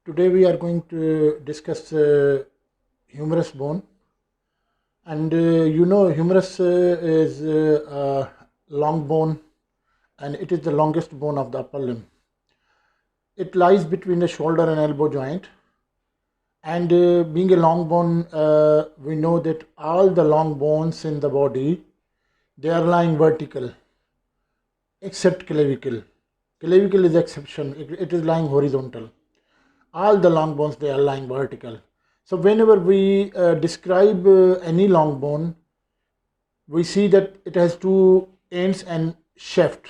Today we are going to discuss humerus bone, and humerus is a long bone, and it is the longest bone of the upper limb. It lies between the shoulder and elbow joint, and being a long bone, we know that all the long bones in the body, they are lying vertical, except clavicle. Clavicle is the exception; it is lying horizontal. All the long bones, they are lying vertical. So whenever we describe any long bone, we see that it has two ends and shaft.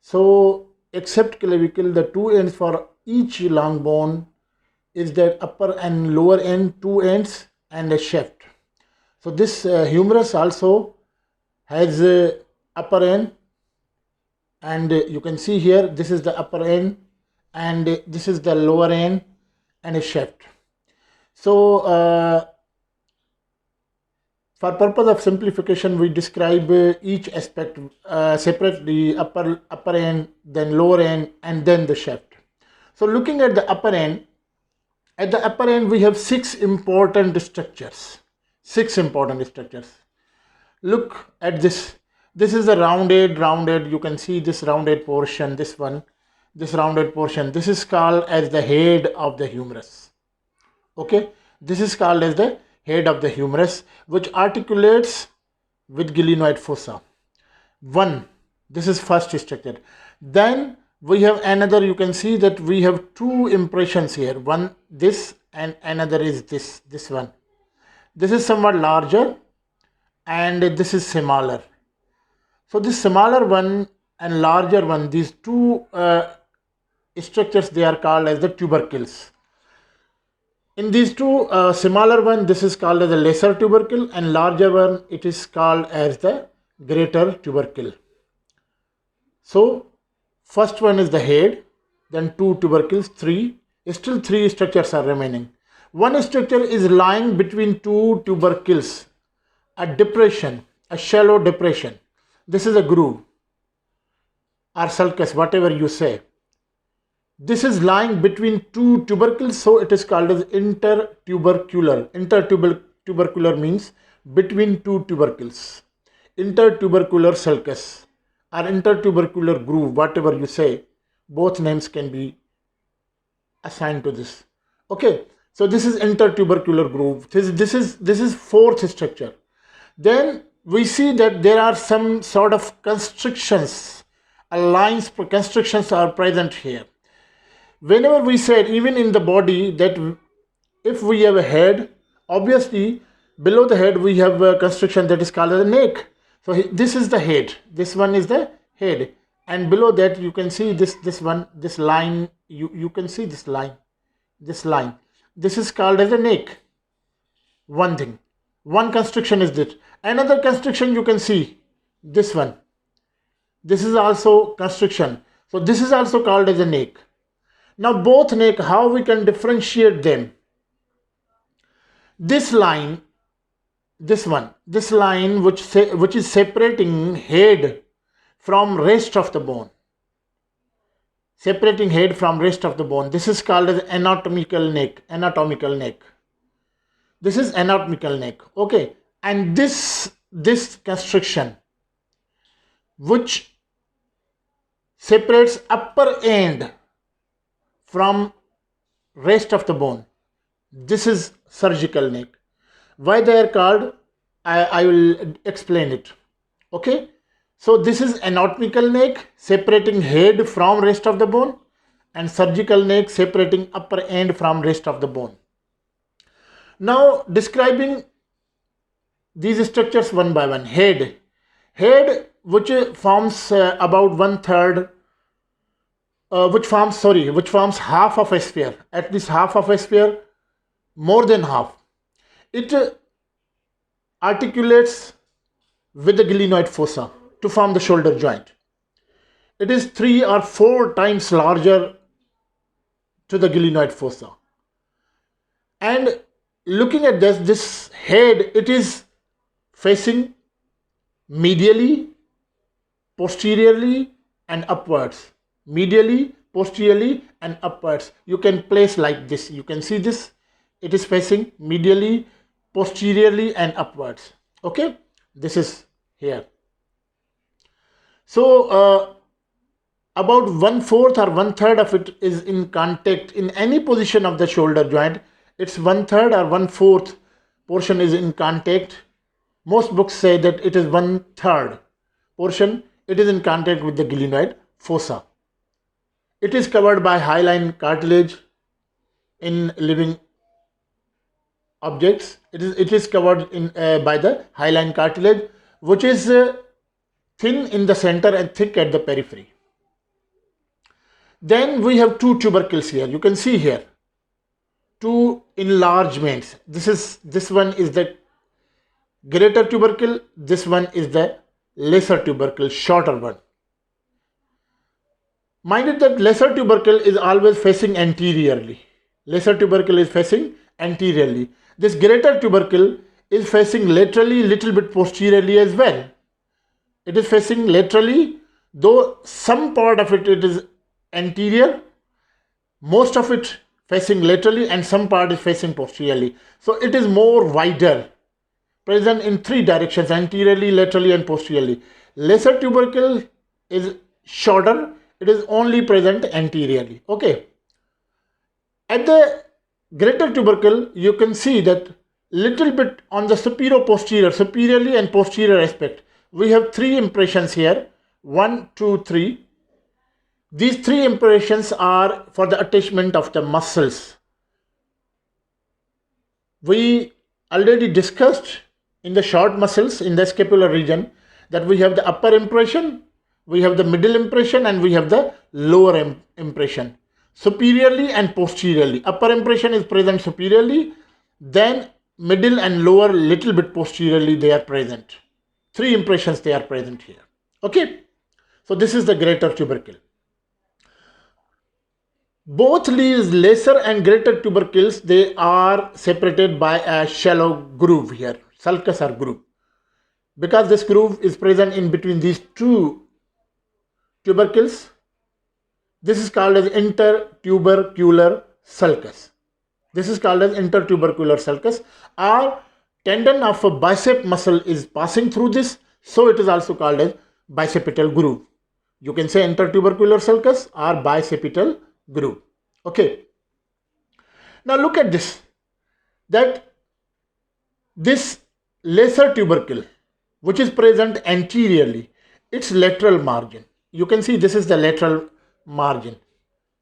So except clavicle, the two ends for each long bone is the upper and lower end, two ends and a shaft. So this humerus also has a upper end, and you can see here this is the upper end and this is the lower end and a shaft. So for purpose of simplification, we describe each aspect separately: upper end, then lower end, and then the shaft. So looking at the upper end, we have six important structures. Look at this. This is a rounded. You can see this rounded portion. This rounded portion. This is called as the head of the humerus. Okay, this is called as the head of the humerus, which articulates with glenoid fossa. This is first structure. Then we have another. You can see that we have two impressions here. One this and another is this one. This is somewhat larger and this is smaller. So this smaller one and larger one, these two structures, they are called as the tubercles. In these two, smaller one, this is called as the lesser tubercle, and larger one, it is called as the greater tubercle. So first one is the head, then two tubercles, three. Still three structures are remaining. One structure is lying between two tubercles, a depression, a shallow depression. This is a groove or sulcus, whatever you say. This is lying between two tubercles, so it is called as intertubercular. Intertubercular means between two tubercles. Intertubercular sulcus or intertubercular groove, whatever you say, both names can be assigned to this. Okay, so this is intertubercular groove. This is fourth structure. Then we see that there are some sort of constrictions, lines for constrictions are present here. Whenever we said, even in the body, that if we have a head, obviously below the head we have a constriction that is called the neck. So this is the head, this one is the head, and below that you can see this line. You can see this line. This is called as the neck. One thing, one constriction is that. Another constriction you can see, this one. This is also constriction. So this is also called as a neck. Now both neck, how we can differentiate them? This line, this line which is separating head from rest of the bone. This is called as anatomical neck. This is anatomical neck. Okay, and this constriction which separates upper end from rest of the bone, this is surgical neck. Why they are called, I will explain it. Okay, so this is anatomical neck separating head from rest of the bone, and surgical neck separating upper end from rest of the bone. Now describing these structures one by one. Head which forms about 1/3, which forms half of a sphere, at least half of a sphere, more than half. It articulates with the glenoid fossa to form the shoulder joint. It is 3 or 4 times larger to the glenoid fossa. And looking at this head, it is facing medially, posteriorly and upwards. Medially, posteriorly and upwards. You can place like this. You can see this. It is facing medially, posteriorly and upwards. Okay, this is here. So about 1/4 or 1/3 of it is in contact in any position of the shoulder joint. It's 1/3 or 1/4 portion is in contact. Most books say that it is 1/3 portion. It is in contact with the glenoid fossa. It is covered by hyaline cartilage in living objects. It is covered in by the hyaline cartilage, which is thin in the center and thick at the periphery. Then we have two tubercles here. You can see here two enlargements. This one is the greater tubercle. This one is the lesser tubercle, shorter one. Mind it that lesser tubercle is always facing anteriorly. Lesser tubercle is facing anteriorly. This greater tubercle is facing laterally, little bit posteriorly as well. It is facing laterally, though some part of it is anterior, most of it facing laterally and some part is facing posteriorly. So it is more wider, present in three directions, anteriorly, laterally and posteriorly. Lesser tubercle is shorter, it is only present anteriorly. Okay. At the greater tubercle, you can see that little bit on the superior-posterior, superiorly and posterior aspect. We have three impressions here, 1, 2, 3. These three impressions are for the attachment of the muscles. We already discussed in the short muscles in the scapular region that we have the upper impression, we have the middle impression and we have the lower impression. Superiorly and posteriorly. Upper impression is present superiorly, then middle and lower little bit posteriorly they are present. Three impressions they are present here. Okay. So this is the greater tubercle. Both these lesser and greater tubercles, they are separated by a shallow groove here, sulcus or groove. Because this groove is present in between these two tubercles, this is called as intertubercular sulcus. This is called as intertubercular sulcus. Our tendon of a bicep muscle is passing through this, so it is also called as bicipital groove. You can say intertubercular sulcus or bicipital groove. Okay. Now look at this. That this lesser tubercle, which is present anteriorly, its lateral margin. You can see this is the lateral margin.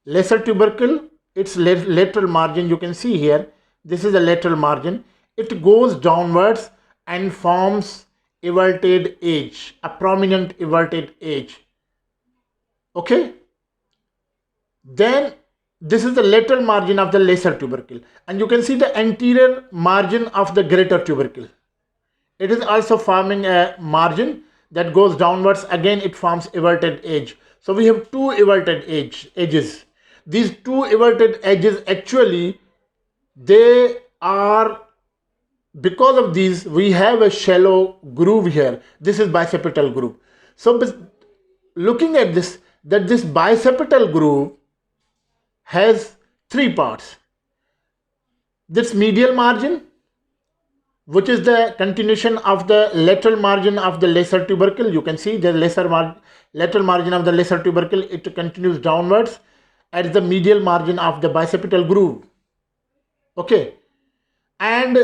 Lesser tubercle, its lateral margin, you can see here, this is the lateral margin. It goes downwards and forms everted edge, a prominent everted edge. Okay. Then this is the lateral margin of the lesser tubercle, and you can see the anterior margin of the greater tubercle. It is also forming a margin that goes downwards. Again, it forms everted edge. So we have two everted edges. These two everted edges, actually, they are, because of these, we have a shallow groove here. This is bicipital groove. So looking at this, that this bicipital groove has three parts. This medial margin, which is the continuation of the lateral margin of the lesser tubercle. You can see the lateral margin of the lesser tubercle, it continues downwards at the medial margin of the bicipital groove. Okay. And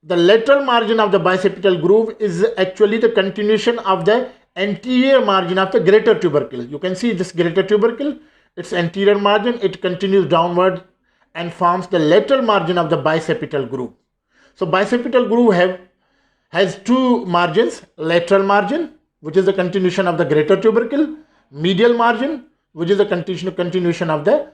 the lateral margin of the bicipital groove is actually the continuation of the anterior margin of the greater tubercle. You can see this greater tubercle, its anterior margin, it continues downward and forms the lateral margin of the bicipital groove. So bicipital groove has two margins, lateral margin, which is the continuation of the greater tubercle, medial margin, which is the continuation of the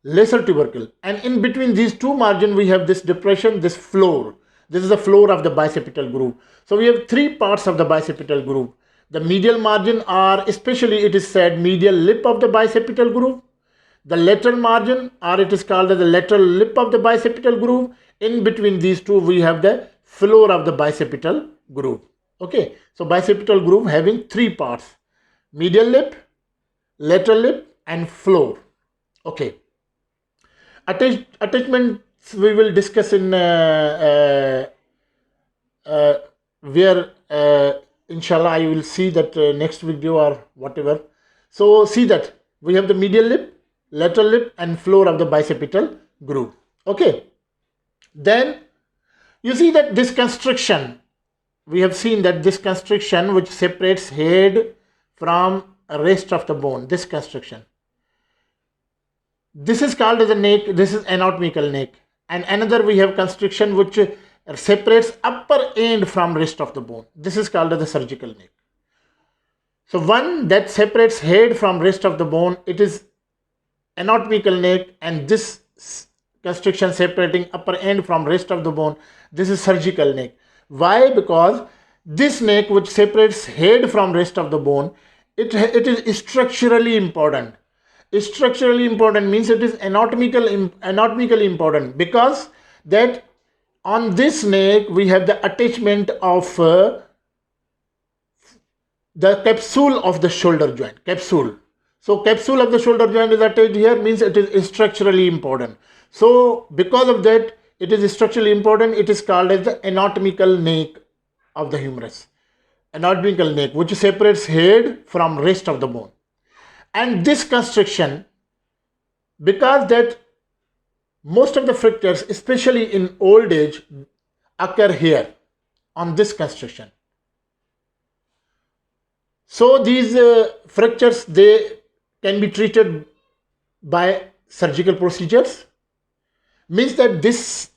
lesser tubercle. And in between these two margins, we have this depression, this floor. This is the floor of the bicipital groove. So we have three parts of the bicipital groove. The medial margin are, especially it is said, medial lip of the bicipital groove. The lateral margin, or it is called as the lateral lip of the bicipital groove. In between these two, we have the floor of the bicipital groove. Okay. So bicipital groove having three parts: medial lip, lateral lip and floor. Okay. Attachments we will discuss in where inshallah I will see that next video or whatever. So see that we have the medial lip, lateral lip and floor of the bicipital groove. Okay. Then you see that this constriction, we have seen that this constriction which separates head from rest of the bone, this constriction. This is called as a neck, this is anatomical neck. And another we have constriction which separates upper end from rest of the bone. This is called as the surgical neck. So one that separates head from rest of the bone, it is anatomical neck, and this constriction separating upper end from rest of the bone, this is surgical neck. Why? Because this neck which separates head from rest of the bone, it is structurally important. Structurally important means it is anatomically important, because that on this neck we have the attachment of the capsule of the shoulder joint. Capsule. So capsule of the shoulder joint is attached here, means it is structurally important. So because of that, it is structurally important. It is called as the anatomical neck of the humerus. Anatomical neck which separates head from rest of the bone. And this constriction, because that most of the fractures, especially in old age, occur here on this constriction. So these fractures, they can be treated by surgical procedures. Means that this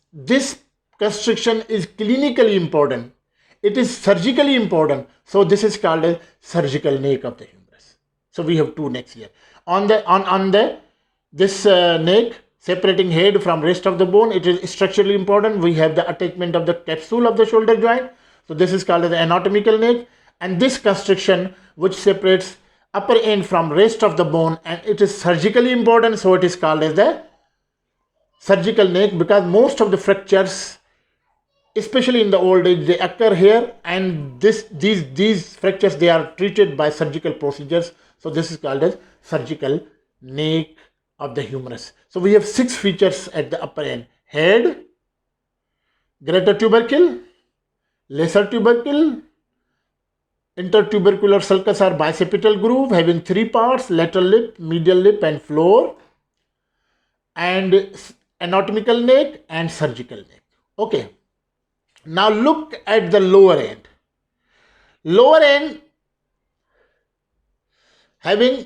constriction is clinically important. It is surgically important. So this is called a surgical neck of the humerus. So we have two necks here. On this neck separating head from rest of the bone, it is structurally important. We have the attachment of the capsule of the shoulder joint. So this is called as the anatomical neck. And this constriction which separates upper end from rest of the bone, and it is surgically important. So it is called as the surgical neck, because most of the fractures, especially in the old age, they occur here, and these fractures, they are treated by surgical procedures. So this is called as surgical neck of the humerus. So we have 6 features at the upper end: head, greater tubercle, lesser tubercle, intertubercular sulcus or bicipital groove having 3 parts: lateral lip, medial lip and floor, and anatomical neck and surgical neck. Okay. Now look at the lower end. Lower end having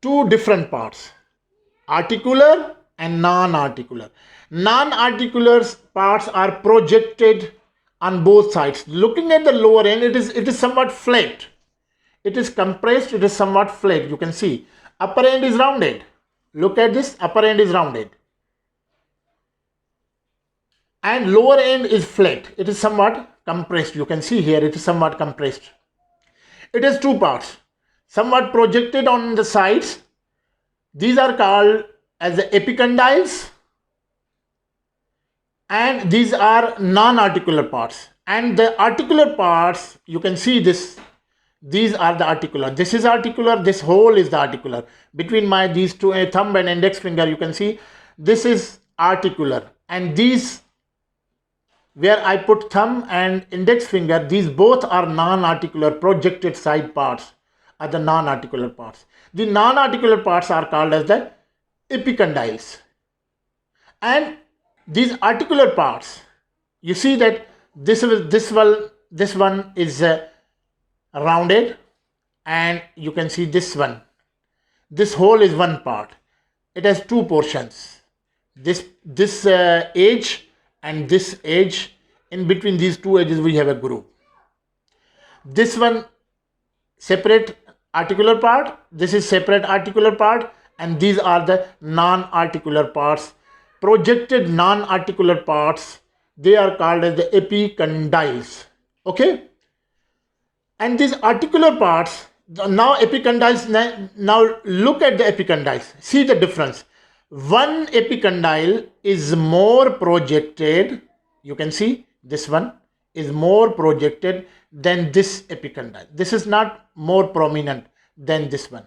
two different parts: articular and non-articular. Non-articular parts are projected on both sides. Looking at the lower end, it is somewhat flat. It is compressed, it is somewhat flat. You can see upper end is rounded. Look at this, upper end is rounded. And lower end is flat. It is somewhat compressed. You can see here, it is somewhat compressed. It has 2 parts, somewhat projected on the sides. These are called as the epicondyles, and these are non-articular parts. And the articular parts, you can see this, these are the articular. This is articular, this whole is the articular. Between my these two thumb and index finger, you can see this is articular, and these where I put thumb and index finger, these both are non-articular projected side parts, are the non-articular parts. The non-articular parts are called as the epicondyles. And these articular parts, you see that this one is rounded, and you can see this one. This whole is one part. It has 2 portions. This edge and this edge. In between these 2 edges we have a groove. This one separate articular part, this is separate articular part, and these are the non-articular parts, projected non-articular parts. They are called as the epicondyles. Okay. And these articular parts, now epicondyles, now look at the epicondyles. See the difference. One epicondyle is more projected. You can see this one is more projected than this epicondyle. This is not more prominent than this one.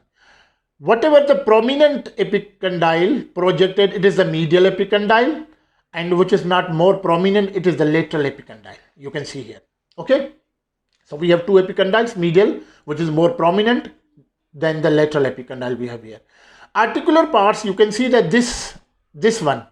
Whatever the prominent epicondyle projected, it is the medial epicondyle, and which is not more prominent, it is the lateral epicondyle. You can see here. Okay. So we have two epicondyles, medial, which is more prominent than the lateral epicondyle we have here. Articular parts, you can see that this one.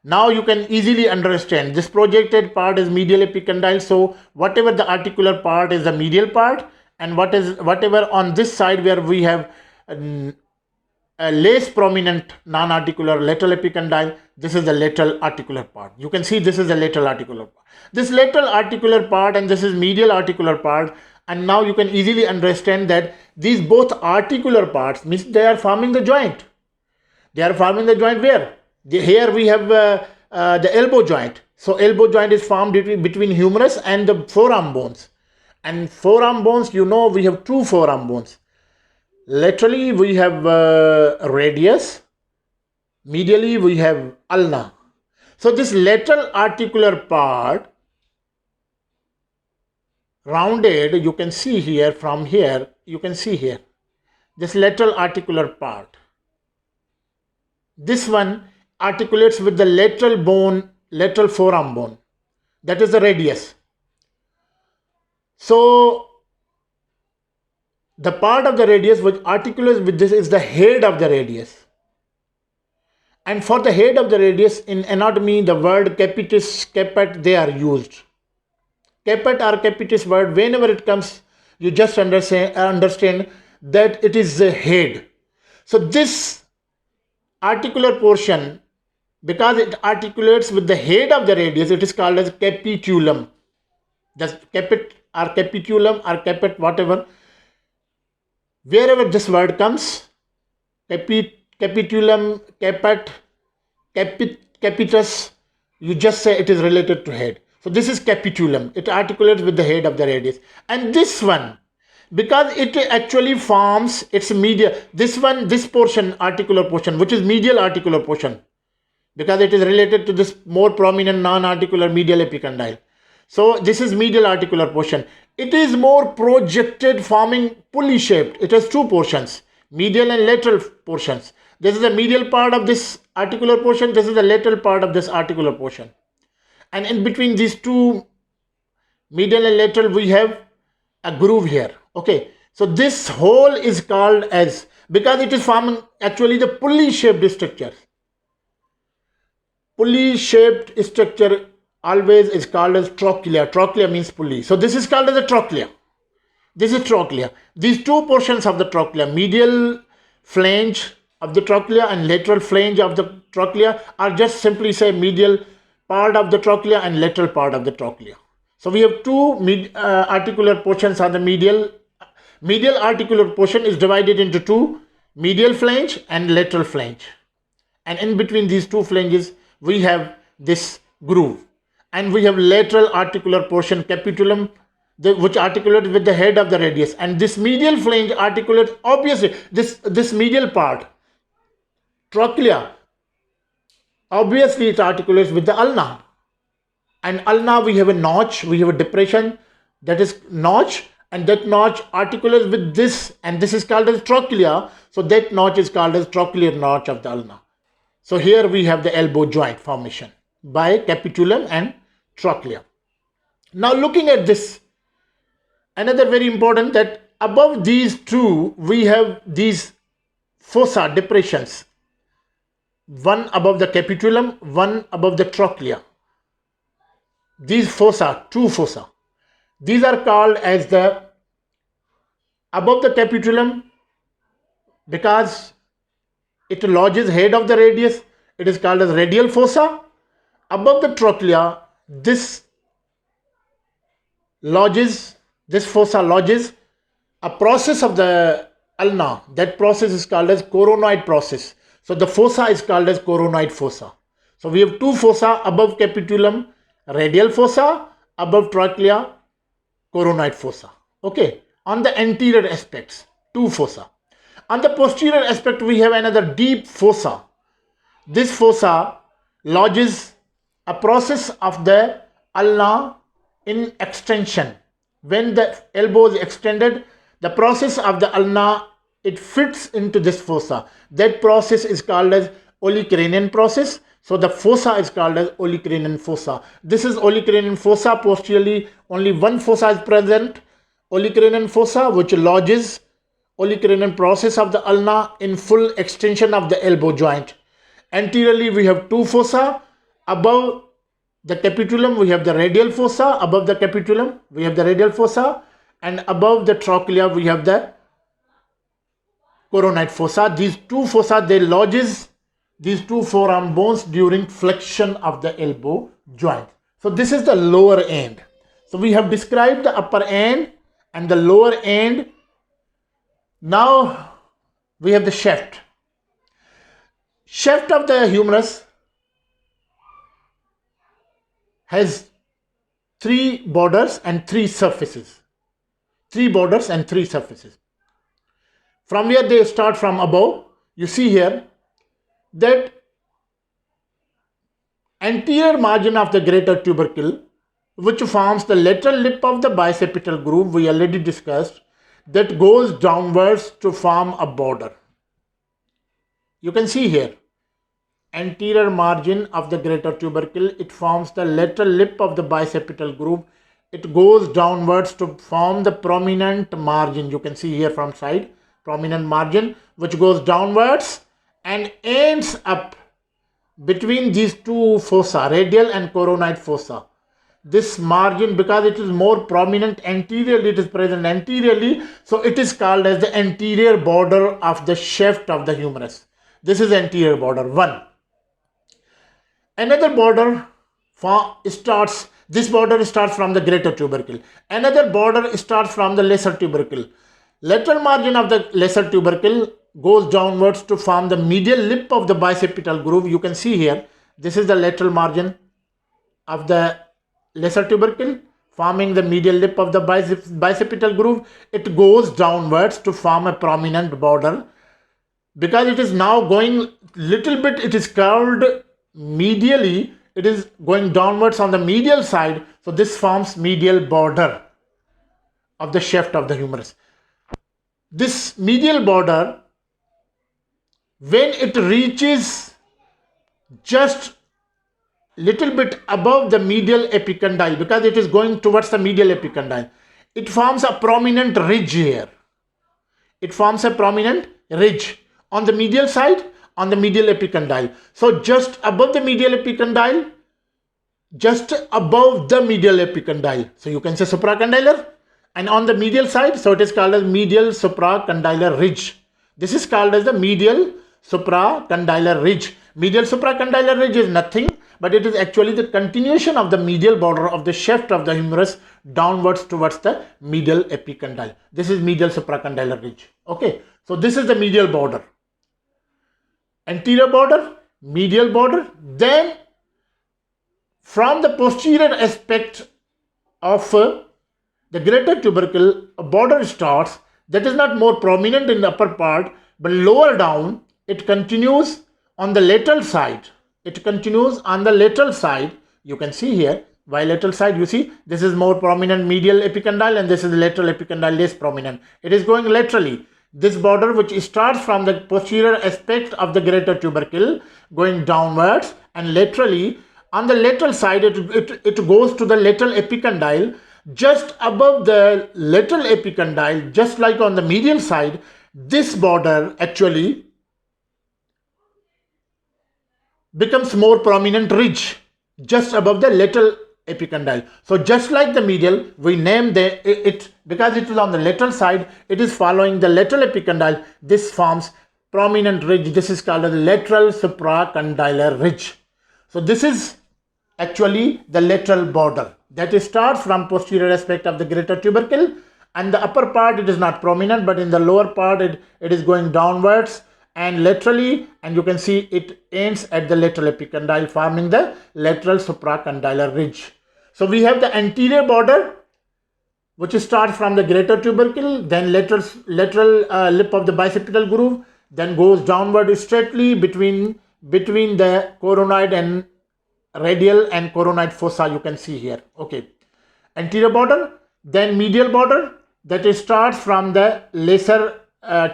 Now you can easily understand this projected part is medial epicondyle. So whatever the articular part is the medial part, and whatever on this side where we have a less prominent non-articular lateral epicondyle, this is the lateral articular part. You can see this is the lateral articular part. This lateral articular part and this is medial articular part, and now you can easily understand that these both articular parts means they are forming the joint. They are forming the joint where? Here we have the elbow joint. So elbow joint is formed between humerus and the forearm bones. And forearm bones, you know, we have two forearm bones. Laterally we have radius, medially we have ulna. So this lateral articular part, rounded, you can see here, from here, you can see here, this lateral articular part. This one articulates with the lateral bone, lateral forearm bone. That is the radius. So the part of the radius which articulates with this is the head of the radius. And for the head of the radius in anatomy, the word capitis, caput, they are used. Caput or capitis word, whenever it comes, you just understand that it is the head. So this articular portion, because it articulates with the head of the radius, it is called as capitulum. The caput or capitulum or caput, whatever, wherever this word comes, capitulum, caput, capitus, you just say it is related to head. So this is capitulum. It articulates with the head of the radius. And this one, because it actually forms its medial, this one, this portion, articular portion, which is medial articular portion, because it is related to this more prominent non-articular medial epicondyle. So this is medial articular portion. It is more projected, forming pulley shaped. It has two portions, medial and lateral portions. This is the medial part of this articular portion. This is the lateral part of this articular portion. And in between these two, medial and lateral, we have a groove here. Okay. So this hole is called as, because it is forming actually the pulley shaped structure. Pulley shaped structure always is called as trochlea. Trochlea means pulley. So this is called as a trochlea. This is trochlea. These two portions of the trochlea, medial flange of the trochlea and lateral flange of the trochlea, are just simply say medial part of the trochlea and lateral part of the trochlea. So we have two articular portions on the medial. Medial articular portion is divided into two, medial flange and lateral flange. And in between these two flanges, we have this groove. And we have lateral articular portion, capitulum, which articulates with the head of the radius. And this medial flange articulates, obviously, this medial part, trochlea, obviously it articulates with the ulna. And ulna, we have a notch, we have a depression, that is notch, and that notch articulates with this, and this is called as trochlea. So that notch is called as trochlear notch of the ulna. So here we have the elbow joint formation by capitulum and trochlea. Now looking at this, another very important, that above these two we have these fossa, depressions, one above the capitulum, one above the trochlea. These fossa, two fossa, these are called as the, above the capitulum, because it lodges head of the radius, it is called as radial fossa. Above the trochlea, this fossa lodges a process of the ulna. That process is called as coronoid process. So the fossa is called as coronoid fossa. So we have two fossa, above capitulum, radial fossa, above trochlea, coronoid fossa. Okay. On the anterior aspects, two fossa. On the posterior aspect, we have another deep fossa. This fossa lodges a process of the ulna in extension. When the elbow is extended, the process of the ulna, it fits into this fossa. That process is called as olecranon process. So the fossa is called as olecranon fossa. This is olecranon fossa. Posteriorly, only one fossa is present, olecranon fossa, which lodges olecranon process of the ulna in full extension of the elbow joint. Anteriorly, we have two fossa. Above the capitulum, we have the radial fossa. Above the capitulum, we have the radial fossa. And above the trochlea, we have the coronate fossa. These two fossa, they lodges these two forearm bones during flexion of the elbow joint. So this is the lower end. So we have described the upper end and the lower end. Now we have the shaft. Shaft of the humerus has three borders and three surfaces. Three borders and three surfaces. From where they start from above, you see here that anterior margin of the greater tubercle, which forms the lateral lip of the bicipital groove, we already discussed, that goes downwards to form a border. You can see here, anterior margin of the greater tubercle, it forms the lateral lip of the bicipital groove. It goes downwards to form the prominent margin. You can see here from side, prominent margin, which goes downwards and ends up between these two fossa, radial and coronate fossa. This margin, because it is more prominent anteriorly, it is present anteriorly, so it is called as the anterior border of the shaft of the humerus. This is anterior border 1. Another border starts, this border starts from the greater tubercle. Another border starts from the lesser tubercle. Lateral margin of the lesser tubercle goes downwards to form the medial lip of the bicipital groove. You can see here, this is the lateral margin of the lesser tubercle forming the medial lip of the bicipital groove. It goes downwards to form a prominent border. Because it is now going little bit, it is curved medially, it is going downwards on the medial side. So this forms medial border of the shaft of the humerus. This medial border, when it reaches just little bit above the medial epicondyle, because it is going towards the medial epicondyle, it forms a prominent ridge here. It forms a prominent ridge on the medial side, on the medial epicondyle. So just above the medial epicondyle, just above the medial epicondyle. So you can say supracondylar, and on the medial side, so it is called as medial supracondylar ridge. This is called as the medial supracondylar ridge. Medial supracondylar ridge is nothing, but it is actually the continuation of the medial border of the shaft of the humerus downwards towards the medial epicondyle. This is medial supracondylar ridge. Okay, so this is the medial border. Anterior border, medial border. Then from the posterior aspect of the greater tubercle, a border starts that is not more prominent in the upper part, but lower down, it continues on the lateral side. It continues on the lateral side. You can see here, bilateral side, you see, this is more prominent medial epicondyle and this is lateral epicondyle less prominent. It is going laterally. This border, which starts from the posterior aspect of the greater tubercle, going downwards and laterally, on the lateral side, it goes to the lateral epicondyle. Just above the lateral epicondyle, just like on the medial side, this border actually becomes more prominent ridge just above the lateral epicondyle. So just like the medial, we name it because it is on the lateral side, it is following the lateral epicondyle. This forms prominent ridge. This is called the lateral supracondylar ridge. So this is actually the lateral border that starts from posterior aspect of the greater tubercle, and the upper part it is not prominent, but in the lower part it is going downwards and laterally, and you can see it ends at the lateral epicondyle forming the lateral supracondylar ridge. So we have the anterior border which starts from the greater tubercle, then lateral lip of the bicipital groove, then goes downward straightly between the coronate and radial and coronate fossa, you can see here. Okay, anterior border, then medial border, that is starts from the lesser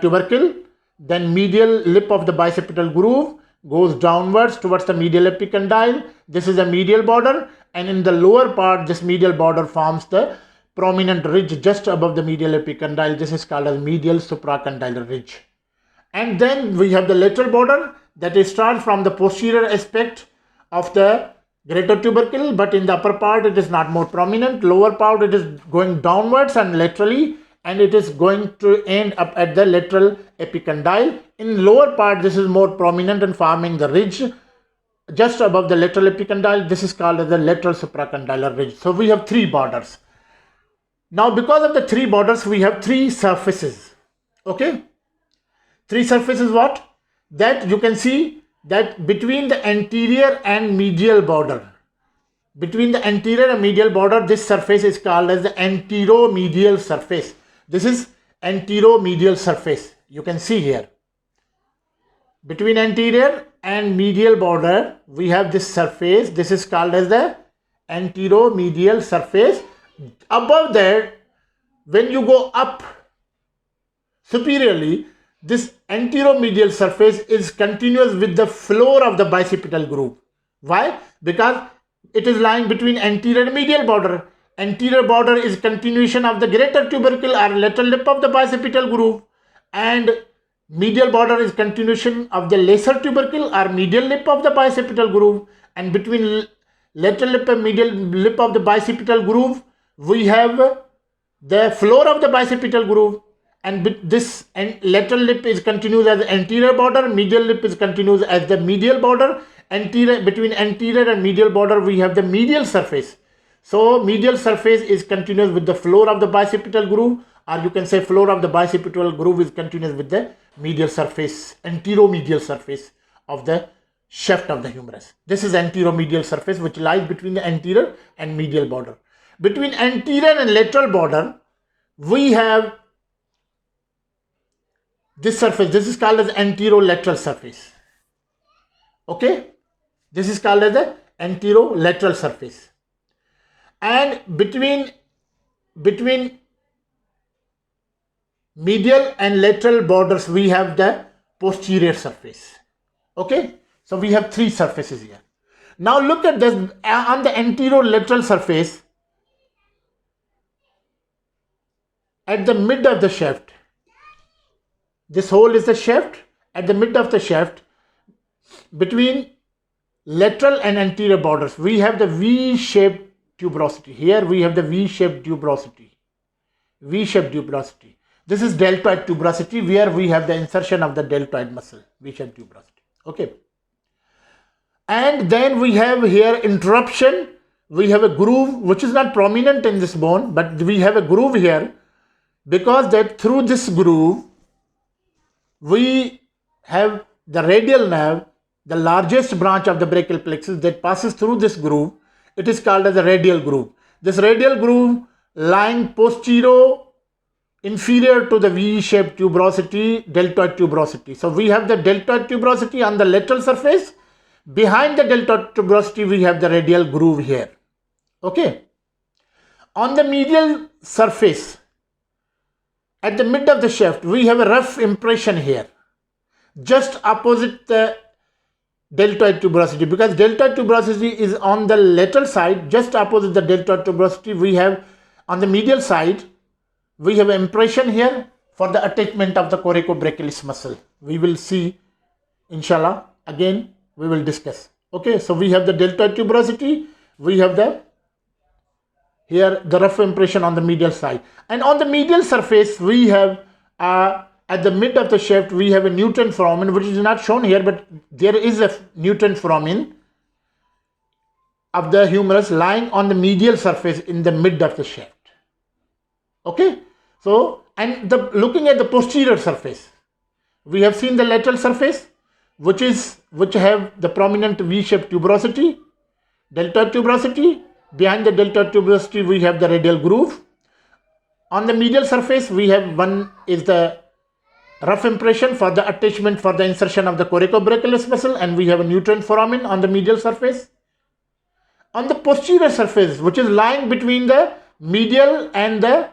tubercle, then medial lip of the bicipital groove goes downwards towards the medial epicondyle. This is a medial border, and in the lower part, this medial border forms the prominent ridge just above the medial epicondyle. This is called as medial supracondylar ridge. And then we have the lateral border, that is starts from the posterior aspect of the greater tubercle, but in the upper part it is not more prominent. Lower part it is going downwards and laterally, and it is going to end up at the lateral epicondyle. In lower part, this is more prominent and forming the ridge just above the lateral epicondyle. This is called as the lateral supracondylar ridge. So we have three borders. Now because of the three borders, we have three surfaces. Okay, three surfaces what? That you can see that between the anterior and medial border, between the anterior and medial border, this surface is called as the anteromedial surface. This is anteromedial surface. You can see here. Between anterior and medial border, we have this surface. This is called as the anteromedial surface. Above that, when you go up superiorly, this anteromedial surface is continuous with the floor of the bicipital groove. Why? Because it is lying between anterior and medial border. Anterior border is continuation of the greater tubercle or lateral lip of the bicipital groove, and medial border is continuation of the lesser tubercle or medial lip of the bicipital groove. And between lateral lip and medial lip of the bicipital groove, we have the floor of the bicipital groove. And this lateral lip is continuous as the anterior border, medial lip is continuous as the medial border. Between anterior and medial border, we have the medial surface. So medial surface is continuous with the floor of the bicipital groove, or you can say floor of the bicipital groove is continuous with the medial surface, anteromedial surface of the shaft of the humerus. This is anteromedial surface which lies between the anterior and medial border. Between anterior and lateral border, we have this surface. This is called as anterolateral surface. Okay, this is called as the anterolateral surface. And between medial and lateral borders, we have the posterior surface. Okay, so we have three surfaces here. Now look at this. On the anterolateral surface, at the mid of the shaft, this hole is the shaft. At the mid of the shaft, between lateral and anterior borders, we have the V-shaped tuberosity. Here we have the V-shaped tuberosity. V-shaped tuberosity. This is deltoid tuberosity, where we have the insertion of the deltoid muscle, V-shaped tuberosity. Okay. And then we have here interruption. We have a groove which is not prominent in this bone, but we have a groove here, because that through this groove we have the radial nerve, the largest branch of the brachial plexus that passes through this groove. It is called as a radial groove. This radial groove lying inferior to the V-shaped tuberosity, deltoid tuberosity. So we have the deltoid tuberosity on the lateral surface. Behind the deltoid tuberosity, we have the radial groove here. Okay. On the medial surface, at the mid of the shaft, we have a rough impression here, just opposite the deltoid tuberosity, because deltoid tuberosity is on the lateral side, just opposite the deltoid tuberosity. We have on the medial side, we have impression here for the attachment of the coracobrachialis muscle. We will see, inshallah, again we will discuss. Okay, so we have the deltoid tuberosity, we have the here the rough impression on the medial side, and on the medial surface we have at the mid of the shaft we have a nutrient foramen, which is not shown here, but there is a nutrient foramen of the humerus lying on the medial surface in the mid of the shaft. Okay, so and looking at the posterior surface, we have seen the lateral surface, which have the prominent V-shaped tuberosity, deltoid tuberosity. Behind the deltoid tuberosity, we have the radial groove. On the medial surface, we have one is the rough impression for the attachment for the insertion of the coracobrachialis muscle, and we have a nutrient foramen on the medial surface. On the posterior surface, which is lying between the medial and the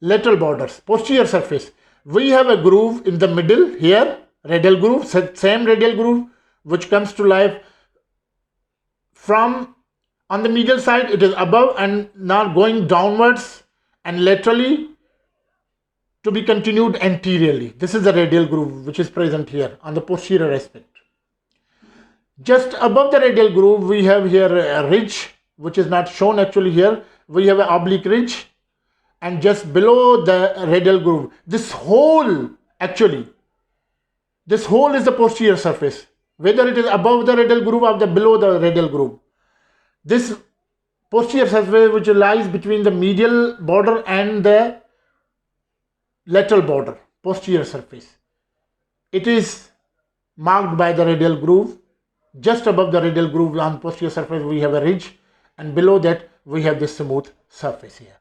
lateral borders, posterior surface. We have a groove in the middle here, radial groove, same radial groove which comes to life from on the medial side. It is above and now going downwards and laterally to be continued anteriorly. This is the radial groove which is present here on the posterior aspect. Just above the radial groove, we have here a ridge which is not shown actually here. We have an oblique ridge, and just below the radial groove, this hole actually, this hole is the posterior surface, whether it is above the radial groove or below the radial groove. This posterior surface which lies between the medial border and the lateral border, posterior surface, it is marked by the radial groove. Just above the radial groove on posterior surface we have a ridge, and below that we have this smooth surface here.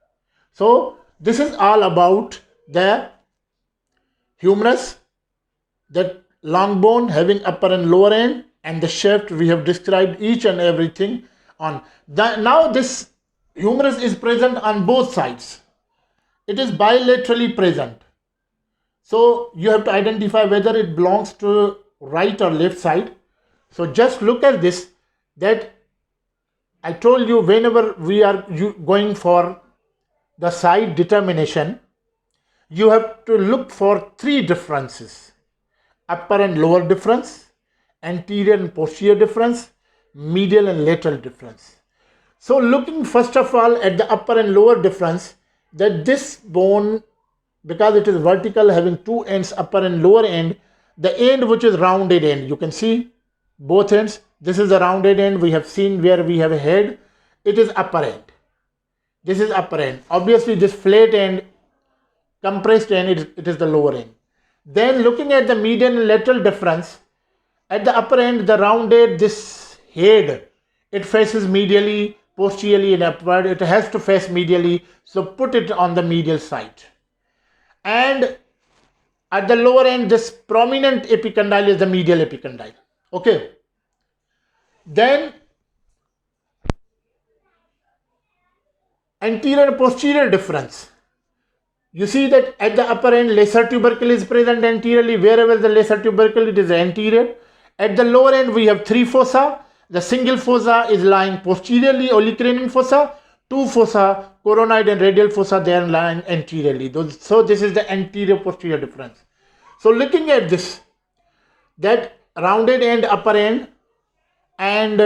So this is all about the humerus, that long bone having upper and lower end, and the shaft. We have described each and everything on the. Now this humerus is present on both sides. It is bilaterally present. So you have to identify whether it belongs to right or left side. So just look at this, that I told you whenever we are going for the side determination, you have to look for three differences: upper and lower difference, anterior and posterior difference, medial and lateral difference. So looking first of all at the upper and lower difference, that this bone, because it is vertical having two ends, upper and lower end, the end which is rounded end, you can see both ends. This is the rounded end we have seen where we have a head. It is upper end. This is upper end. Obviously this flat end, compressed end, it is the lower end. Then looking at the median and lateral difference, at the upper end, the rounded, this head, it faces medially, posteriorly and upward. It has to face medially, so put it on the medial side. And at the lower end, this prominent epicondyle is the medial epicondyle. Okay. Then anterior and posterior difference. You see that at the upper end, lesser tubercle is present anteriorly. Wherever the lesser tubercle, it is anterior. At the lower end, we have three fossa. The single fossa is lying posteriorly, olecranon fossa. Two fossa, coronoid and radial fossa, they are lying anteriorly. So this is the anterior posterior difference. So looking at this, that rounded end, upper end, and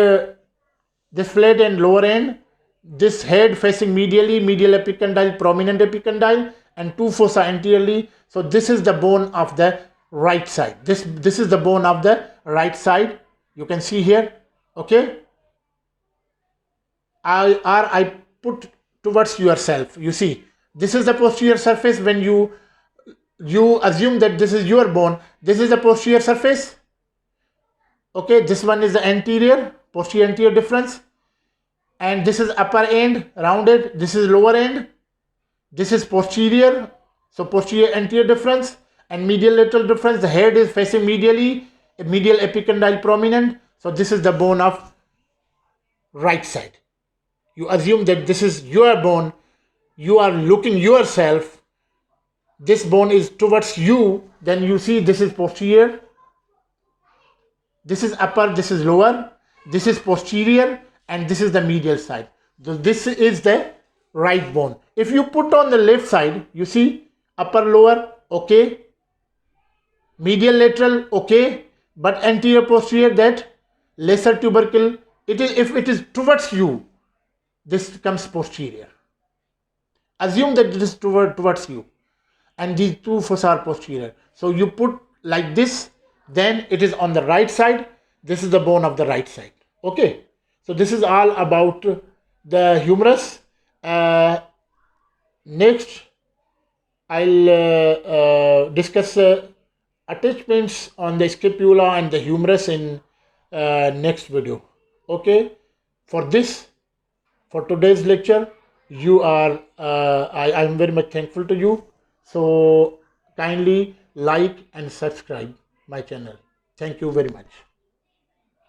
this flat end, lower end, this head facing medially, medial epicondyle, prominent epicondyle, and two fossa anteriorly. So this is the bone of the right side. This is the bone of the right side. You can see here. Okay. I put towards yourself. You see, this is the posterior surface. When you assume that this is your bone, this is the posterior surface. Okay, this one is the anterior, posterior anterior difference, and this is upper end, rounded. This is lower end. This is posterior, so posterior anterior difference, and medial lateral difference. The head is facing medially, medial epicondyle prominent. So this is the bone of right side. You assume that this is your bone. You are looking yourself. This bone is towards you. Then you see this is posterior. This is upper, this is lower, this is posterior, and this is the medial side. So this is the right bone. If you put on the left side, you see upper, lower, okay, medial, lateral, okay, but anterior, posterior, that lesser tubercle, it is, if it is towards you, this comes posterior. Assume that it is towards you, and these two fossa are posterior. So you put like this, then it is on the right side. This is the bone of the right side. Okay. So this is all about the humerus. Next, I'll discuss attachments on the scapula and the humerus in next video. Okay. For today's lecture, I am very much thankful to you. So kindly like and subscribe my channel. Thank you very much.